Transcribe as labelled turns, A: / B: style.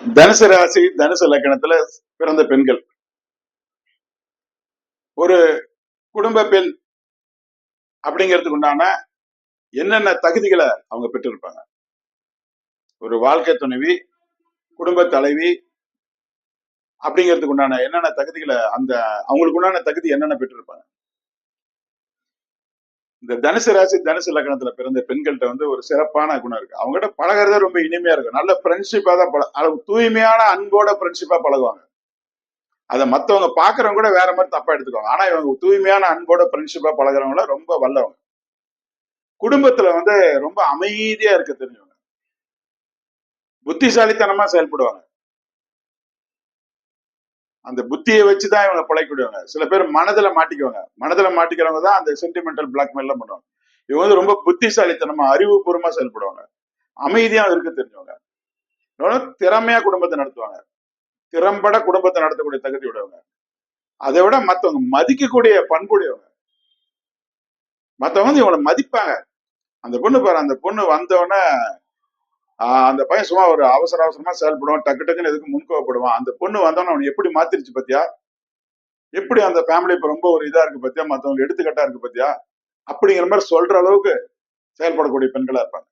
A: தனுசு ராசி தனுசு லக்கணத்துல பிறந்த பெண்கள் ஒரு குடும்ப பெண் அப்படிங்கிறதுக்கு உண்டான என்னென்ன தகுதிகளை அவங்க பெற்றிருப்பாங்க. ஒரு வாழ்க்கை துணைவி, குடும்ப தலைவி அப்படிங்கிறதுக்கு உண்டான என்னென்ன தகுதிகளை அந்த அவங்களுக்கு உண்டான தகுதி என்னென்ன பெற்றிருப்பாங்க. இந்த தனுசு ராசி தனுசு லக்கணத்துல பிறந்த பெண்கள்கிட்ட வந்து ஒரு சிறப்பான குணம் இருக்கு. அவங்ககிட்ட பழகிறதே ரொம்ப இனிமையா இருக்கும். நல்ல ஃப்ரெண்ட்ஷிப்பா தான் தூய்மையான அன்போட ஃப்ரெண்ட்ஷிப்பா பழகுவாங்க. அதை மத்தவங்க பாக்குறவங்க கூட வேற மாதிரி தப்பா எடுத்துக்குவாங்க. ஆனா இவங்க தூய்மையான அன்போட ஃப்ரெண்ட்ஷிப்பா பழகுறவங்கள ரொம்ப வல்லவங்க. குடும்பத்துல வந்து ரொம்ப அமைதியா இருக்க தெரிஞ்சவங்க, புத்திசாலித்தனமா செயல்படுவாங்க. அந்த புத்தியை வச்சுதான் இவங்க பிழைக்கிடுவாங்க. சில பேர் மனதுல மாட்டிக்குவாங்க. மனதுல மாட்டிக்கிறவங்க தான் அந்த சென்டிமெண்டல் பிளாக்மெயில் எல்லாம் பண்ணுவாங்க. இவங்க வந்து ரொம்ப புத்திசாலித்தனமா அறிவுபூர்வமா செயல்படுவாங்க. அமைதியா இருக்க தெரிஞ்சவங்க. திறமையா குடும்பத்தை நடத்துவாங்க. திறம்பட குடும்பத்தை நடத்தக்கூடிய தகுதி உடையவங்க. அதை விட மத்தவங்க மதிக்கக்கூடிய பண்புடையவங்க. மத்தவங்க வந்து இவங்களை மதிப்பாங்க. அந்த பொண்ணு பாரு, அந்த பொண்ணு வந்தவொடனே அந்த பையன் சும்மா ஒரு அவசர அவசரமா செயல்படுவான், டக்கு டக்குன்னு எதுக்கு முன்கோவப்படுவான். அந்த பொண்ணு வந்தவொடனே அவனை எப்படி மாத்திருச்சு பாத்தியா, எப்படி அந்த ஃபேமிலி இப்ப ரொம்ப ஒரு இதா இருக்கு பாத்தியா, மத்தவங்க எடுத்துக்கட்டா இருக்கு பாத்தியா, அப்படிங்கிற மாதிரி சொல்ற அளவுக்கு செயல்படக்கூடிய பெண்களா இருப்பாங்க.